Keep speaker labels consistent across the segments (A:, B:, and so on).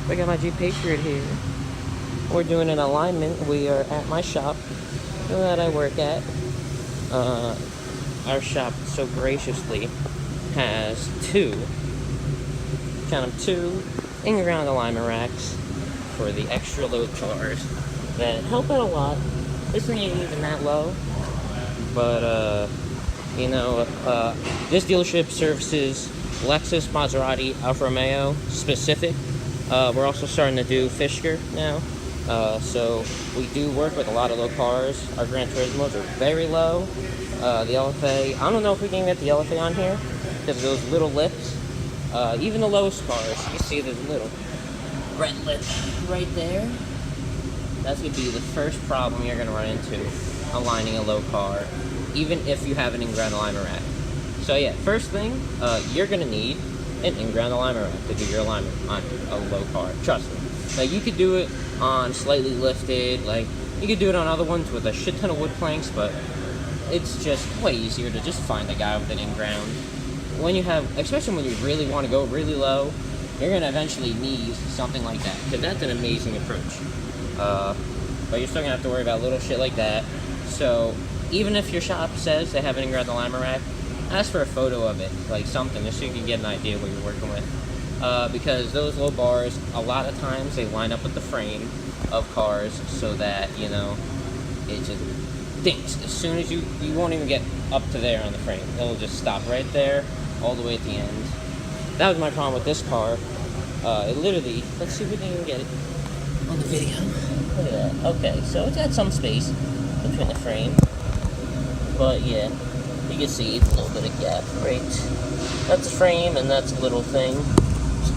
A: I got my Jeep Patriot here. We're doing an alignment. We are at my shop that I work at. Our shop so graciously has two in-ground alignment racks for the extra load cars that help out a lot. This thing ain't even that low, but this dealership services Lexus, Maserati, Alfa Romeo specific. We're also starting to do Fisker now, so we do work with a lot of low cars. Our Gran Turismos are very low. The LFA, I don't know if we can get the LFA on here because of those little lips. Even the lowest cars, you see there's a little red lip right there. That's going to be the first problem you're going to run into aligning a low car, even if you have an in-ground alignment rack. So yeah, first thing, you're going to need an in-ground alignment rack to do your alignment on a low car. Trust me. Like, you could do it on slightly lifted, like, you could do it on other ones with a shit ton of wood planks, but it's just way easier to just find a guy with an in-ground. When you have, especially when you really want to go really low, you're going to eventually need something like that, because that's an amazing approach. But you're still going to have to worry about little shit like that. So even if your shop says they have an in-ground alignment rack, ask for a photo of it, like something, just so you can get an idea what you're working with. Because those low bars, a lot of times they line up with the frame of cars so that, you know, it just dinks. As soon as you won't even get up to there on the frame. It'll just stop right there, all the way at the end. That was my problem with this car. It literally, let's see if we can even get it on the video. Look at that. Okay, so it's got some space between the frame. But yeah, you can see a little bit of gap, right? That's the frame, and that's a little thing.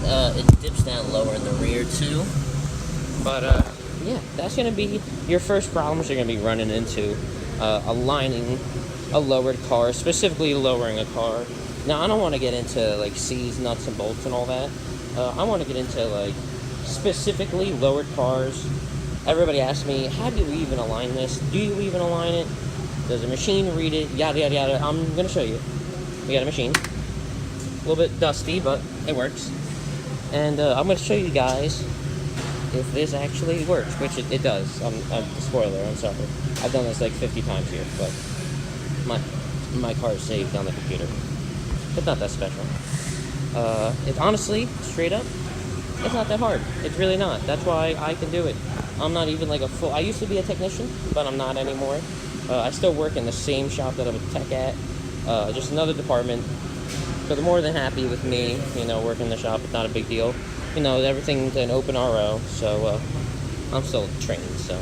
A: It dips down lower in the rear too. But yeah, that's gonna be your first problems you're gonna be running into aligning a lowered car, specifically lowering a car. Now, I don't want to get into like C's, nuts and bolts and all that. I want to get into like specifically lowered cars. Everybody asks me, how do you even align this? Do you even align it? Does a machine read it? Yada yada yada. I'm gonna show you. We got a machine. A little bit dusty, but it works. And I'm gonna show you guys if this actually works, which it does. Spoiler, I'm sorry. I've done this like 50 times here, but my car is saved on the computer. It's not that special. It's honestly, straight up, it's not that hard. It's really not. That's why I can do it. I'm not even like a full... I used to be a technician, but I'm not anymore. I still work in the same shop that I'm a tech at, just another department. So they're more than happy with me, you know, working in the shop. It's not a big deal. You know, everything's an open RO, so I'm still trained, so.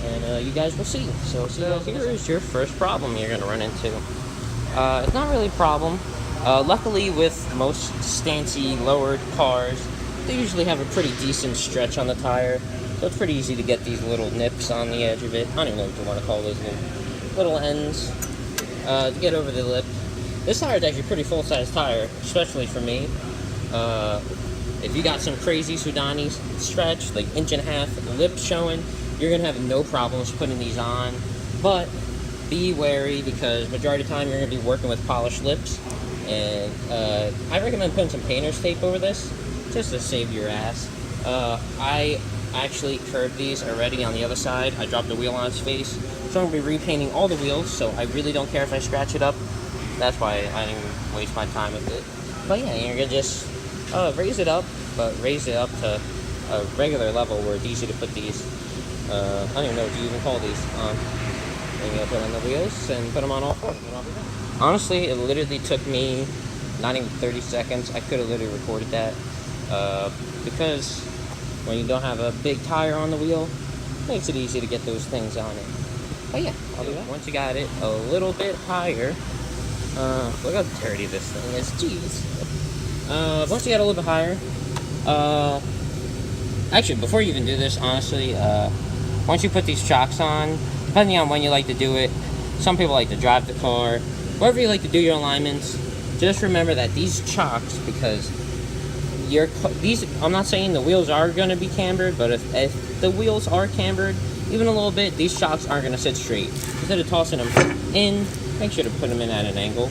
A: And you guys will see. So here is your first problem you're going to run into. It's not really a problem. Luckily, with most stancy lowered cars, they usually have a pretty decent stretch on the tire. So it's pretty easy to get these little nips on the edge of it. I don't even know what you want to call those little ends to get over the lip. This tire is actually a pretty full-size tire, especially for me. If you got some crazy Sudani stretch, like 1.5 inch lip showing, you're going to have no problems putting these on. But be wary, because majority of the time you're going to be working with polished lips. And I recommend putting some painter's tape over this, just to save your ass. I actually curved these already on the other side. I dropped the wheel on its face. So I'm going to be repainting all the wheels, so I really don't care if I scratch it up. That's why I didn't waste my time with it. But yeah, you're going to just raise it up, but raise it up to a regular level where it's easy to put these, I don't even know what you even call these, and you're going to put on the wheels and put them on all four. Honestly, it literally took me not even 30 seconds. I could have literally recorded that, because when you don't have a big tire on the wheel, it makes it easy to get those things on it. But yeah, I'll do that. Once you got it a little bit higher, look how dirty this thing is, jeez. Once you got a little bit higher, actually, before you even do this, honestly, once you put these chocks on, depending on when you like to do it, some people like to drive the car, wherever you like to do your alignments, just remember that these chocks, because I'm not saying the wheels are going to be cambered, but if the wheels are cambered, even a little bit, these chocks aren't going to sit straight. Instead of tossing them in, make sure to put them in at an angle.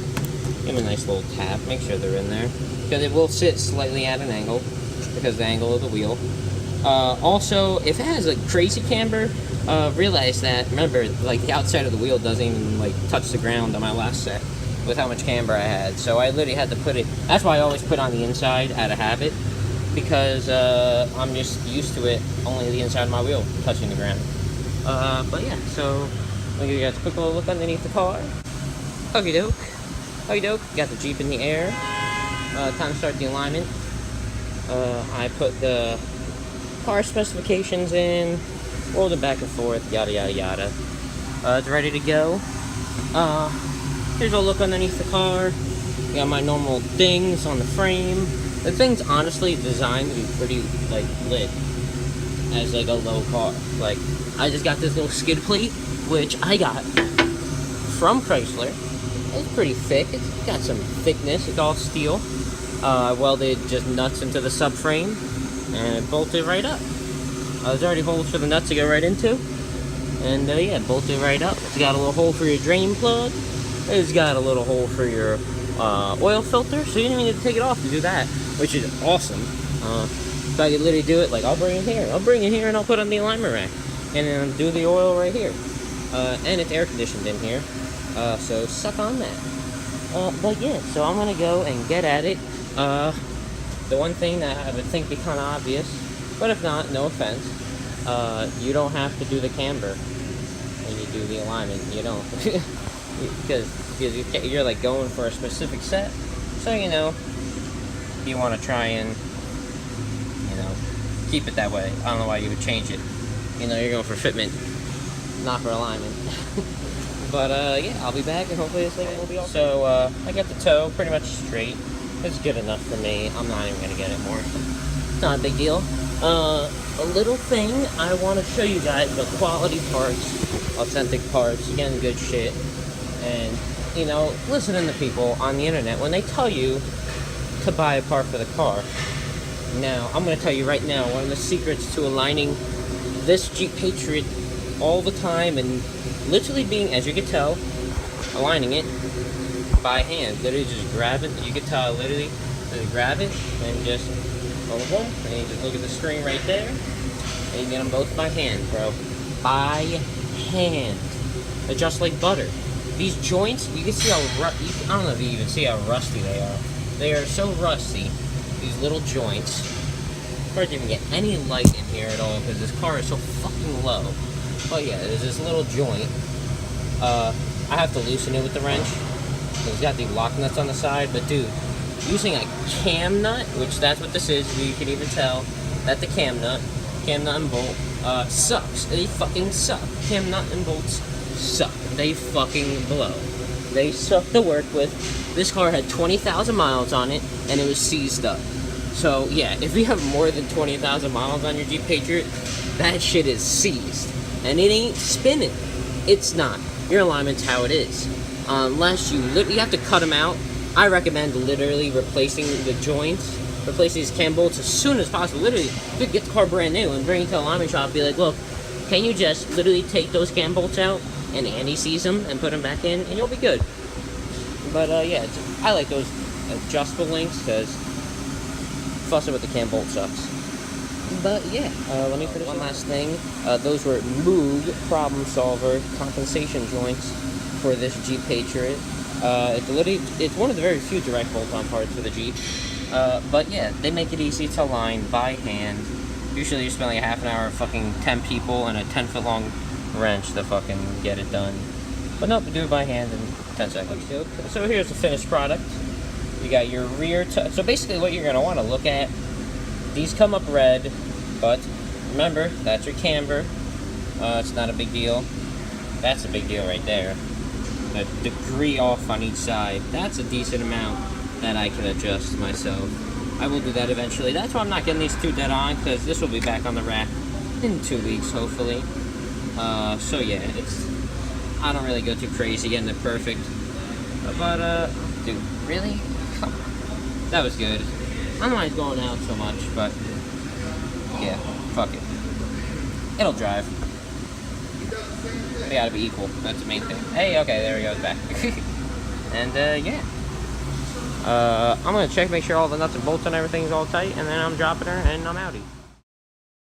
A: Give them a nice little tap, make sure they're in there, because it will sit slightly at an angle. because of the angle of the wheel. Also, if it has a crazy camber, realize that, remember, like, the outside of the wheel doesn't even, like, touch the ground on my last set with how much camber I had. So I literally had to put it, that's why I always put on the inside out of habit, because I'm just used to it, only the inside of my wheel touching the ground. But yeah, so I'll give you guys a quick little look underneath the car. Okie doke. Okie doke. Got the Jeep in the air. Time to start the alignment. I put the car specifications in, rolled it back and forth, yada yada yada. It's ready to go. Here's a look underneath the car. Got my normal dings on the frame. The thing's honestly designed to be pretty, like, lit as, like, a low car. Like, I just got this little skid plate, which I got from Chrysler. It's pretty thick. It's got some thickness. It's all steel. I welded just nuts into the subframe and it bolted right up. There's already holes for the nuts to go right into. And yeah, bolted right up. It's got a little hole for your drain plug. It's got a little hole for your oil filter, so you don't even need to take it off to do that, which is awesome. So I could literally do it, like, I'll bring it here and I'll put it on the alignment rack. And then do the oil right here. And it's air conditioned in here, so suck on that. But yeah, so I'm gonna go and get at it. The one thing that I would think be kind of obvious, but if not, no offense, you don't have to do the camber when you do the alignment. You don't, because you're like going for a specific set. So you know, you want to try and, you know, keep it that way. I don't know why you would change it. You know, you're going for fitment, not for alignment. But yeah, I'll be back and hopefully this thing will be all. So I got the toe pretty much straight. It's good enough for me. I'm not even gonna get it more. It's not a big deal. A little thing I want to show you guys, the quality parts, authentic parts, again, good shit. And you know, listening to people on the internet when they tell you to buy a part for the car. Now, I'm gonna tell you right now, one of the secrets to aligning this Jeep Patriot all the time and literally being, as you can tell, aligning it by hand. Literally just grab it. You can tell literally just grab it and just boom, boom, and you just look at the string right there and you get them both by hand, bro. By hand. They're just like butter. These joints, you can see how I don't know if you even see how rusty they are. They are so rusty, these little joints. Hard to even get any light in here at all because this car is so fucking low. But yeah, there's this little joint. I have to loosen it with the wrench. It's got the lock nuts on the side, but dude, using a cam nut, which that's what this is, you can even tell that the cam nut and bolt, sucks. They fucking suck. Cam nut and bolts suck. They fucking blow. They suck to work with. This car had 20,000 miles on it, and it was seized up. So yeah, if you have more than 20,000 miles on your Jeep Patriot, that shit is seized. And it ain't spinning. It's not. Your alignment's how it is. Unless you have to cut them out. I recommend literally replacing the joints, replacing these cam bolts as soon as possible. Literally, you could get the car brand new and bring it to the alignment shop and be like, look, can you just literally take those cam bolts out and anti-seize them and put them back in and you'll be good. But yeah, I like those adjustable links because fussing with the cam bolt sucks. But yeah, let me finish one last thing. Those were Moog Problem Solver compensation joints for this Jeep Patriot. It's one of the very few direct bolt-on parts for the Jeep. But yeah, they make it easy to align by hand. Usually you spend like a half an hour, fucking 10 people and a 10-foot long wrench to fucking get it done. But nope, do it by hand in 10 seconds. So here's the finished product. You got your rear so basically what you're going to want to look at, these come up red, but remember, that's your camber. It's not a big deal. That's a big deal right there. A degree off on each side. That's a decent amount that I can adjust myself. I will do that eventually. That's why I'm not getting these two dead on, because this will be back on the rack in 2 weeks, hopefully. So yeah, I don't really go too crazy getting it perfect. But, dude, really? Come on. That was good. I don't know why it's going out so much, but yeah, fuck it. It'll drive. They gotta be equal. That's the main thing. Hey, okay, there he goes back. And, yeah. I'm gonna check, make sure all the nuts and bolts and everything's all tight, and then I'm dropping her and I'm outie.